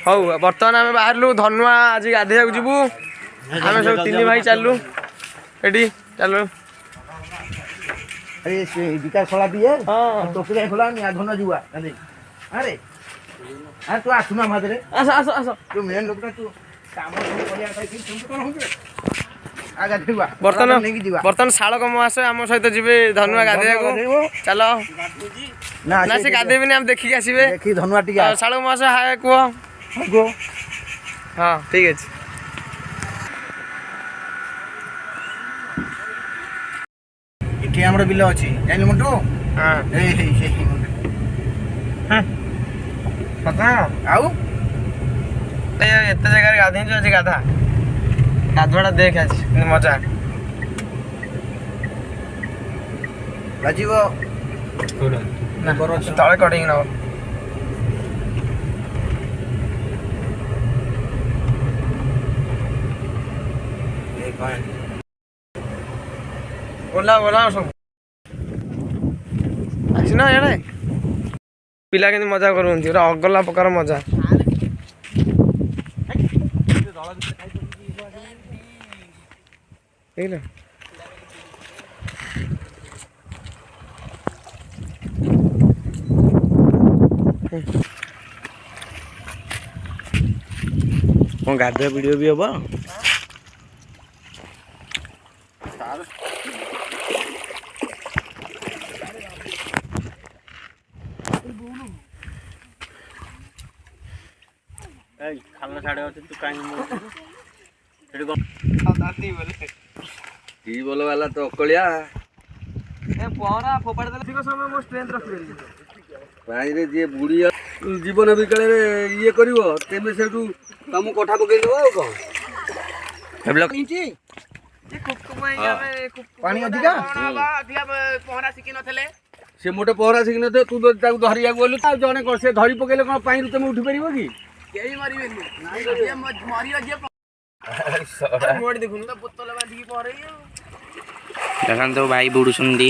ହଉ ବର୍ତ୍ତମାନ ଆମେ ବାହାରିଲୁ ଧନୁଆ ଆଜି ଗାଧୋଇବାକୁ ଯିବୁ। ଆମେ ସବୁ 3 ଭାଇ ଚାଲୁ ଏଠି ଚାଲୁ। अरे विकास खोला दिए हाँ टोकरी खोला नहीं धन जुआ अरे अरे अरे तू आसुना मादरे आस आस आस तू मेन लोक तू काम करिया कहि तुम कोन होबे आगा दिवा ବର୍ତ୍ତମାନ ଶାଳକ ମହାଶୟ ଆମ ସହିତ ଯିବେ ଧନୁଆ ଗାଧୋଇବାକୁ। ଚାଲ ନା ସେ ଗାଧୋଇବେନି ଆମେ ଦେଖିକି ଆସିବେ। ଦେଖି ଧନୁଆ ଟିକେ ଶାଳକ ମହାଶୟ ହାଏ କୁହ। ହଁ ଠିକ ଅଛି। ଏଠି ଆମର ବିଲ ଅଛି ଜାଣିଲୁ ମଣ୍ଟୁ ହଁ ଏଇ ହେଇ ସେଇ କଥା ଆଉ ଏତେ ଜାଗାରେ ଗାଧୋଇଛୁ ଆଜି ଗାଧା ଗାଧୁଆଟା ଦେଖ ଆଜି ମଜା ବାଜିବ ତଳେ କଟିକି ନବ। बोला बोला सब ଆସିନା ଏଡ଼େ ପିଲା କେମିତି ମଜା କରୁଛନ୍ତି ଗୋଟେ ଅଗଲା ପ୍ରକାର ମଜା। ଦେଖିଲ କଣ ଗାଧୁଆ ଭିଡିଓ ବି ହବ ଖାଲନା ଛାଡେ ଅଛି ତୁ କାଇଁ ଟି ବଲ ବାଲା ତ ଅକଳିଆ ପହଁରା ଫୋପାଡ଼ି ଦେଲେ ଅଧିକ ସମୟ ମୋ ଷ୍ଟ୍ରେନ୍ଥ ରଖିପାରିବି। ପାଣିରେ ଯିଏ ବୁଡି ଜୀବନ ବିକଳରେ ଇଏ କରିବ ତେମେ ସେଠୁ ତମକୁ କଠା ପକେଇ ଦବ ଆଉ କଣ ପାଣି ଅଧିକା ପହଁରା ଶିଖିନଥିଲେ ସେ ମୋଟେ ପହଁରା ଶିଖିନଥିବ ତୁ ତାକୁ ଧରିବାକୁ ଗଲୁ ଆଉ ଜଣେ କଣ ସେ ଧରି ପକେଇଲେ କଣ ପାଣିରୁ ତମେ ଉଠି ପାରିବ କି? କେହି ମରିବେନି ଦେଖୁନୁ ତ ବୋତଲ ବାନ୍ଧିକି ପହଁରେଇ ଦେଖନ୍ତୁ ଭାଇ ବୁଡୁଛନ୍ତି।